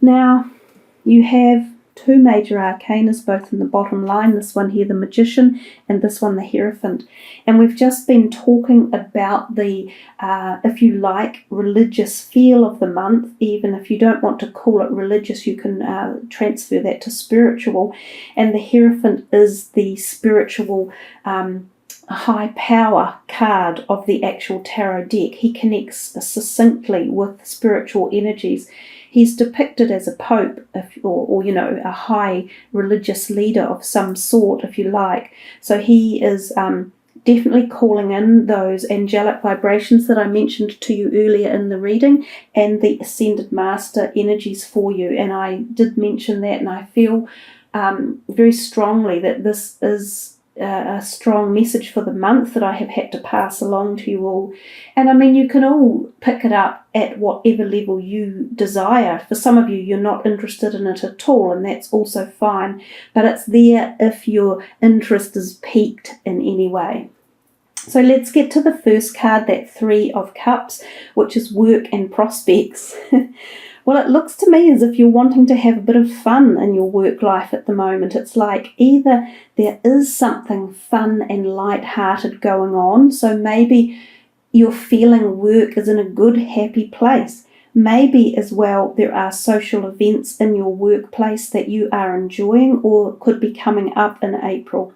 Now, you have two major arcanas, both in the bottom line, this one here, the Magician, and this one, the Hierophant. And we've just been talking about the, if you like, religious feel of the month. Even if you don't want to call it religious, you can transfer that to spiritual. And the Hierophant is the spiritual high power card of the actual tarot deck. He connects succinctly with spiritual energies. He's depicted as a pope, or a high religious leader of some sort, if you like. So he is definitely calling in those angelic vibrations that I mentioned to you earlier in the reading, and the Ascended Master energies for you. And I did mention that, and I feel very strongly that this is a strong message for the month that I have had to pass along to you all. And I mean, you can all pick it up at whatever level you desire. For some of you, you're not interested in it at all, and that's also fine, but it's there if your interest is piqued in any way. So let's get to the first card, that Three of Cups, which is work and prospects. Well, it looks to me as if you're wanting to have a bit of fun in your work life at the moment. It's like either there is something fun and light-hearted going on, so maybe you're feeling work is in a good, happy place. Maybe as well there are social events in your workplace that you are enjoying or could be coming up in April.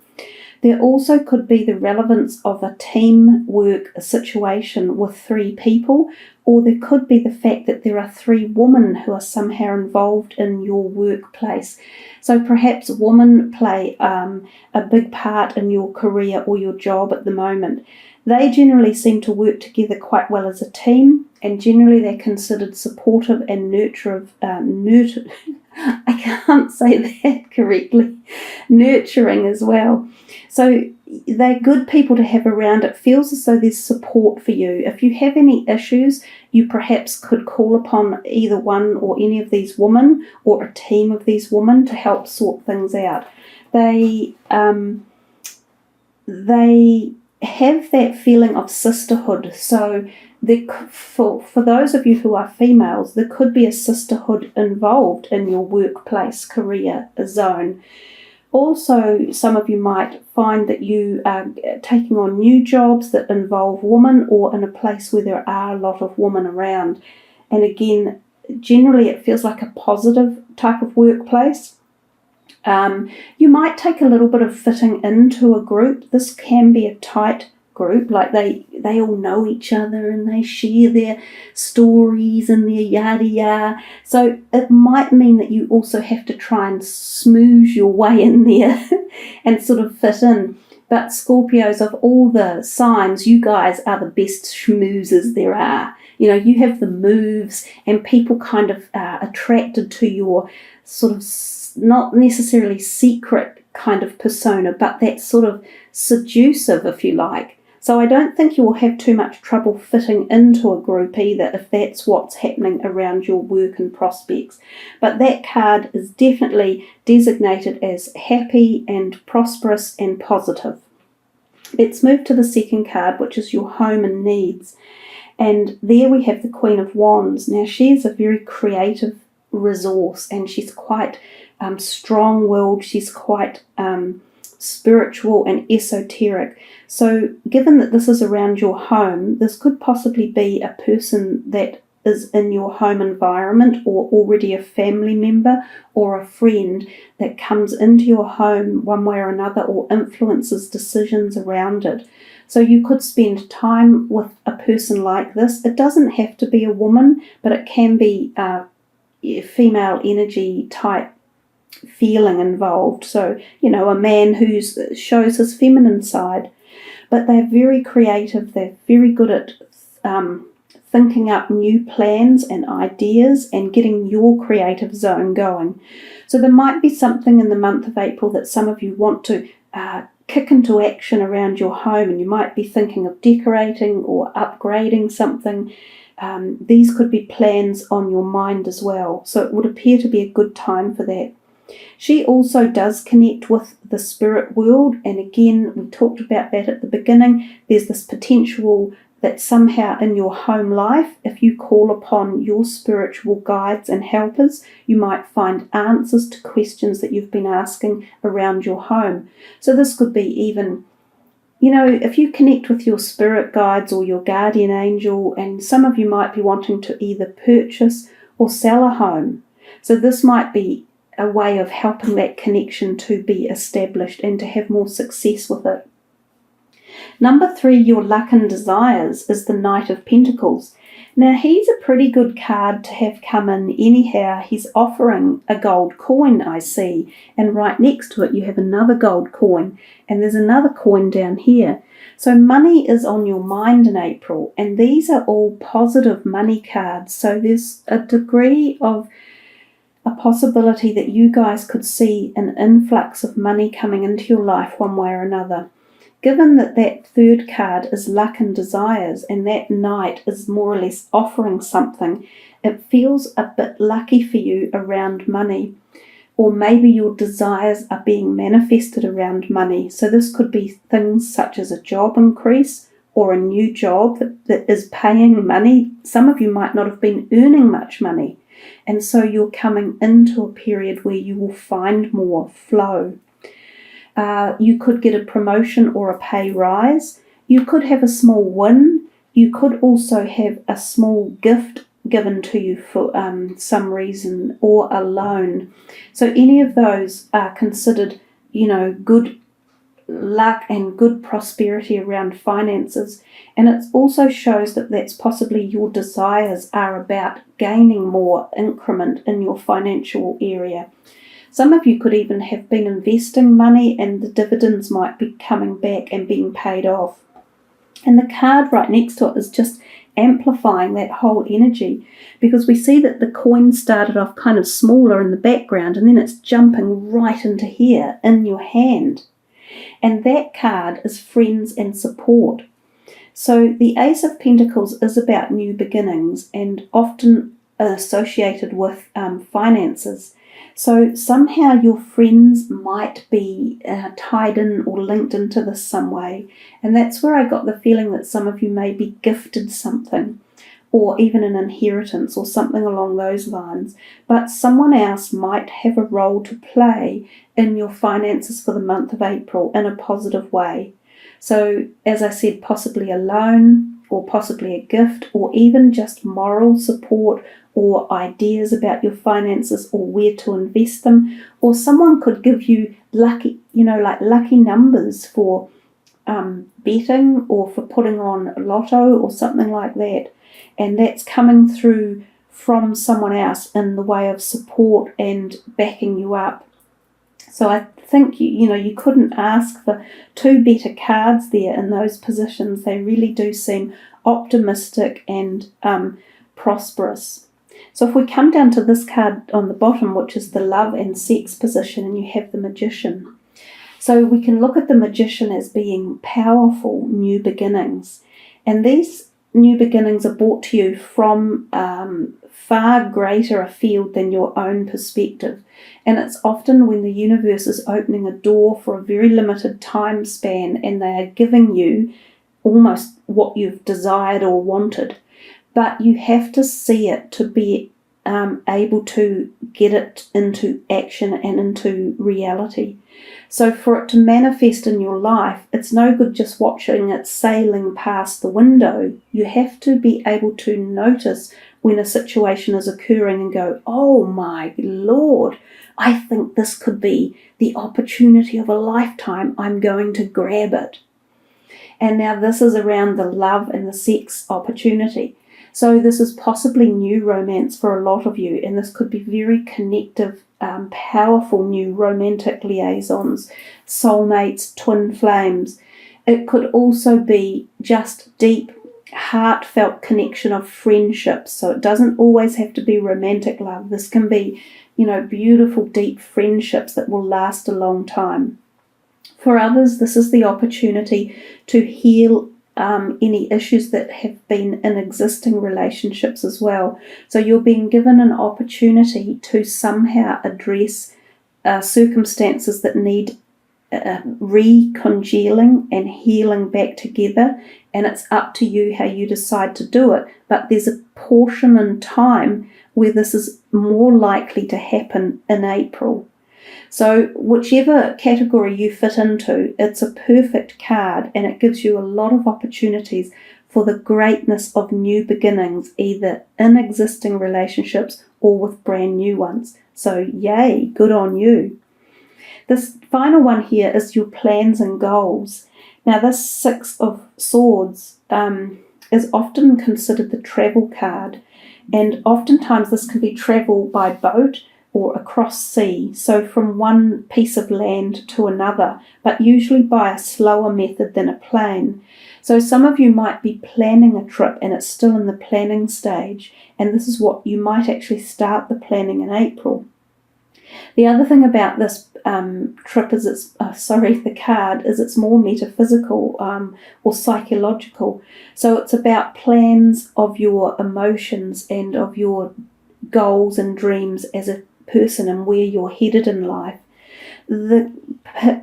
There also could be the relevance of a teamwork situation with three people, or there could be the fact that there are three women who are somehow involved in your workplace. So perhaps women play a big part in your career or your job at the moment. They generally seem to work together quite well as a team, and generally they're considered supportive and I can't say that correctly, nurturing as well. So they're good people to have around. It feels as though there's support for you. If you have any issues, you perhaps could call upon either one or any of these women or a team of these women to help sort things out. They have that feeling of sisterhood. So for those of you who are females, there could be a sisterhood involved in your workplace career zone. Also, some of you might find that you are taking on new jobs that involve women, or in a place where there are a lot of women around. And again, generally it feels like a positive type of workplace. You might take a little bit of fitting into a group. This can be a tight group, like they all know each other and they share their stories and their yada yada. So it might mean that you also have to try and smooth your way in there and sort of fit in. But Scorpios, of all the signs, you guys are the best schmoozers there are. You know, you have the moves, and people kind of are attracted to your sort of not necessarily secret kind of persona, but that sort of seductive, if you like. So I don't think you will have too much trouble fitting into a group either, if that's what's happening around your work and prospects. But that card is definitely designated as happy and prosperous and positive. Let's move to the second card, which is your home and needs. And there we have the Queen of Wands. Now, she's a very creative resource, and she's quite strong-willed. She's quite spiritual and esoteric. So given that this is around your home, this could possibly be a person that is in your home environment, or already a family member or a friend that comes into your home one way or another, or influences decisions around it. So you could spend time with a person like this. It doesn't have to be a woman, but it can be a female energy type feeling involved. So, you know, a man who shows his feminine side. But they're very creative. They're very good at thinking up new plans and ideas and getting your creative zone going. So there might be something in the month of April that some of you want to kick into action around your home, and you might be thinking of decorating or upgrading something. These could be plans on your mind as well. So it would appear to be a good time for that. She also does connect with the spirit world, and again, we talked about that at the beginning. There's this potential that somehow in your home life, if you call upon your spiritual guides and helpers, you might find answers to questions that you've been asking around your home. So this could be even, if you connect with your spirit guides or your guardian angel, and some of you might be wanting to either purchase or sell a home. So this might be a way of helping that connection to be established and to have more success with it. Number 3, your luck and desires, is the Knight of Pentacles. Now, he's a pretty good card to have come in anyhow. He's offering a gold coin, I see, and right next to it you have another gold coin, and there's another coin down here. So money is on your mind in April, and these are all positive money cards. So there's a degree of a possibility that you guys could see an influx of money coming into your life one way or another. Given that that third card is luck and desires, and that knight is more or less offering something, it feels a bit lucky for you around money. Or maybe your desires are being manifested around money. So this could be things such as a job increase or a new job that is paying money. Some of you might not have been earning much money, and so you're coming into a period where you will find more flow. You could get a promotion or a pay rise. You could have a small win. You could also have a small gift given to you for some reason, or a loan. So any of those are considered, good luck and good prosperity around finances. And it also shows that that's possibly your desires are about gaining more increment in your financial area. Some of you could even have been investing money, and the dividends might be coming back and being paid off. And the card right next to it is just amplifying that whole energy, because we see that the coin started off kind of smaller in the background, and then it's jumping right into here in your hand. And that card is friends and support. So the Ace of Pentacles is about new beginnings and often associated with finances. So somehow your friends might be tied in or linked into this some way. And that's where I got the feeling that some of you may be gifted something, or even an inheritance or something along those lines. But someone else might have a role to play in your finances for the month of April in a positive way. So as I said, possibly a loan, or possibly a gift, or even just moral support or ideas about your finances or where to invest them. Or someone could give you lucky numbers for betting or for putting on lotto or something like that. And that's coming through from someone else in the way of support and backing you up. So I think you couldn't ask for two better cards there in those positions. They really do seem optimistic and prosperous. So if we come down to this card on the bottom, which is the love and sex position, and you have the Magician. So we can look at the Magician as being powerful new beginnings. And these new beginnings are brought to you from far greater a field than your own perspective. And it's often when the universe is opening a door for a very limited time span, and they are giving you almost what you've desired or wanted. But you have to see it to be able to get it into action and into reality. So for it to manifest in your life, it's no good just watching it sailing past the window. You have to be able to notice when a situation is occurring and go, oh my Lord, I think this could be the opportunity of a lifetime. I'm going to grab it. And now this is around the love and the sex opportunity. So this is possibly new romance for a lot of you, and this could be very connective, powerful new romantic liaisons, soulmates, twin flames. It could also be just deep, heartfelt connection of friendships. So it doesn't always have to be romantic love. This can be, beautiful, deep friendships that will last a long time. For others, this is the opportunity to heal any issues that have been in existing relationships as well. So you're being given an opportunity to somehow address circumstances that need recongealing and healing back together, and it's up to you how you decide to do it. But there's a portion in time where this is more likely to happen in April. So whichever category you fit into, it's a perfect card, and it gives you a lot of opportunities for the greatness of new beginnings, either in existing relationships or with brand new ones. So yay, good on you. This final one here is your plans and goals. Now this Six of Swords is often considered the travel card, and oftentimes this can be travel by boat or across sea, so from one piece of land to another, but usually by a slower method than a plane. So some of you might be planning a trip and it's still in the planning stage, and this is what you might actually start the planning in April. The other thing about this trip is the card is it's more metaphysical or psychological. So it's about plans of your emotions and of your goals and dreams as a person and where you're headed in life. The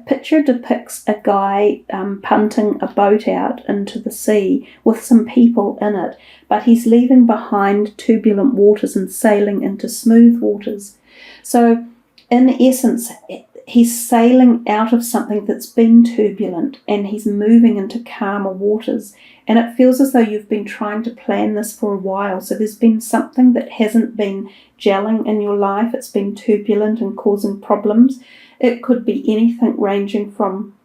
picture depicts a guy punting a boat out into the sea with some people in it, but he's leaving behind turbulent waters and sailing into smooth waters. So in essence, he's sailing out of something that's been turbulent and he's moving into calmer waters. And it feels as though you've been trying to plan this for a while. So there's been something that hasn't been gelling in your life. It's been turbulent and causing problems. It could be anything ranging from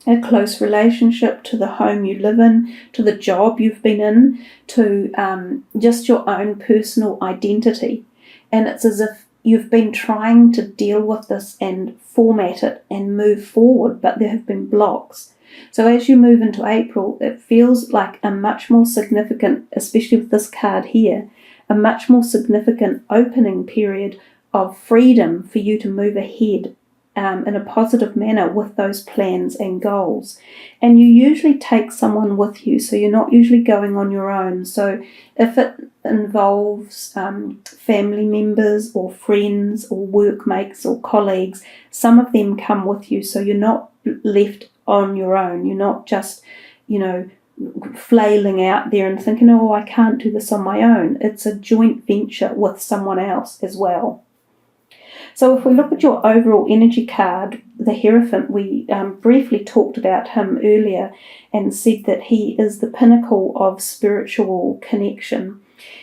a close relationship to the home you live in, to the job you've been in, to just your own personal identity. And it's as if you've been trying to deal with this and format it and move forward, but there have been blocks. So as you move into April, it feels like a much more significant, especially with this card here, a much more significant opening period of freedom for you to move ahead in a positive manner with those plans and goals. And you usually take someone with you, so you're not usually going on your own. So if it involves family members or friends or workmates or colleagues, some of them come with you, so you're not left on your own. You're not just, flailing out there and thinking, oh, I can't do this on my own. It's a joint venture with someone else as well. So if we look at your overall energy card, the Hierophant, we briefly talked about him earlier and said that he is the pinnacle of spiritual connection.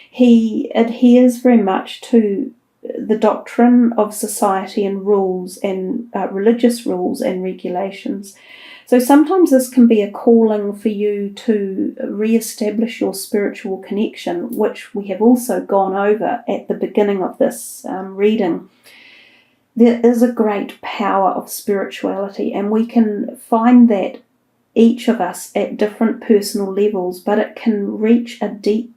He adheres very much to the doctrine of society and rules and religious rules and regulations. So sometimes this can be a calling for you to re-establish your spiritual connection, which we have also gone over at the beginning of this reading. There is a great power of spirituality, and we can find that each of us at different personal levels, but it can reach a deep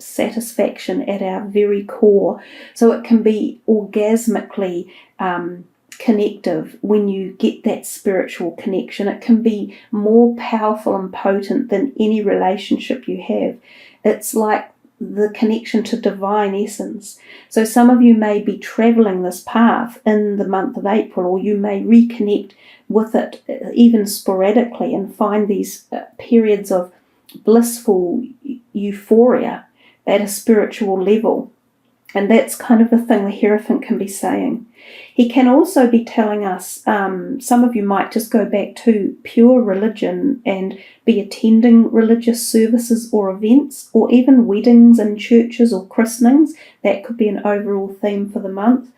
satisfaction at our very core. So it can be orgasmically connective when you get that spiritual connection. It can be more powerful and potent than any relationship you have. It's like the connection to divine essence. So some of you may be traveling this path in the month of April, or you may reconnect with it even sporadically and find these periods of blissful euphoria at a spiritual level. And that's kind of the thing the Hierophant can be saying. He can also be telling us, some of you might just go back to pure religion and be attending religious services or events, or even weddings in churches or christenings. That could be an overall theme for the month.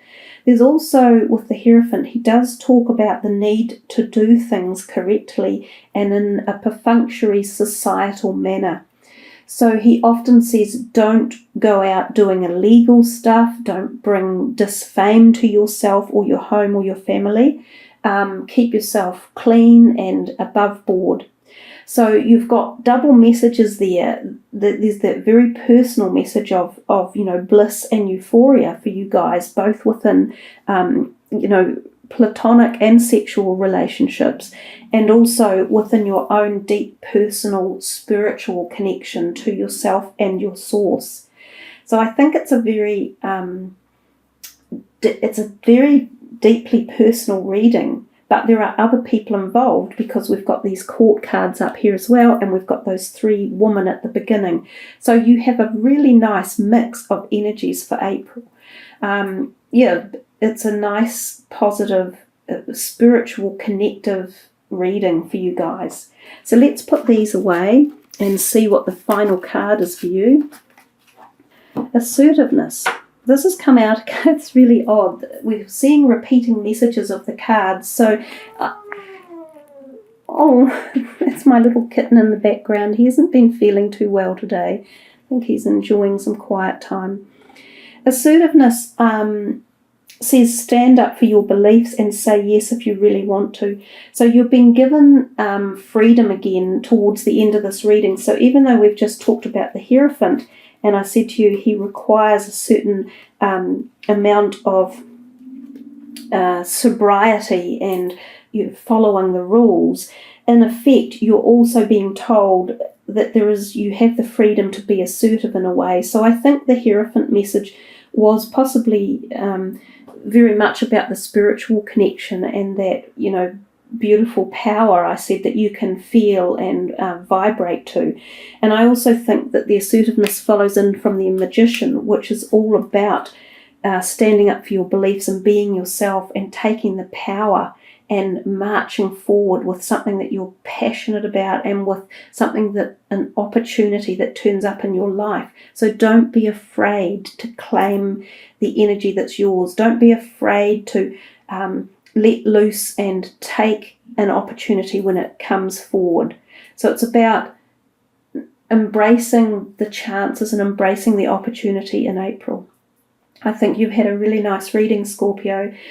There's also, with the Hierophant, he does talk about the need to do things correctly and in a perfunctory societal manner. So he often says, don't go out doing illegal stuff, don't bring disfame to yourself or your home or your family. Keep yourself clean and above board. So you've got double messages there. There's that very personal message of bliss and euphoria for you guys, both within platonic and sexual relationships, and also within your own deep personal spiritual connection to yourself and your source. So I think it's a very deeply personal reading but there are other people involved because we've got these court cards up here as well, and we've got those 3 women at the beginning. So you have a really nice mix of energies for April. It's a nice, positive, spiritual, connective reading for you guys. So let's put these away and see what the final card is for you. Assertiveness. This has come out, it's really odd. We're seeing repeating messages of the cards. So, that's my little kitten in the background. He hasn't been feeling too well today. I think he's enjoying some quiet time. Assertiveness says stand up for your beliefs and say yes if you really want to. So you've been given freedom again towards the end of this reading. So even though we've just talked about the Hierophant, and I said to you he requires a certain amount of sobriety and following the rules, in effect you're also being told that you have the freedom to be assertive in a way. So I think the Hierophant message was possibly very much about the spiritual connection and that, beautiful power, I said, that you can feel and vibrate to. And I also think that the assertiveness follows in from the Magician, which is all about standing up for your beliefs and being yourself and taking the power and marching forward with something that you're passionate about and with an opportunity that turns up in your life. So don't be afraid to claim the energy that's yours. Don't be afraid to let loose and take an opportunity when it comes forward. So it's about embracing the chances and embracing the opportunity in April. I think you've had a really nice reading, Scorpio.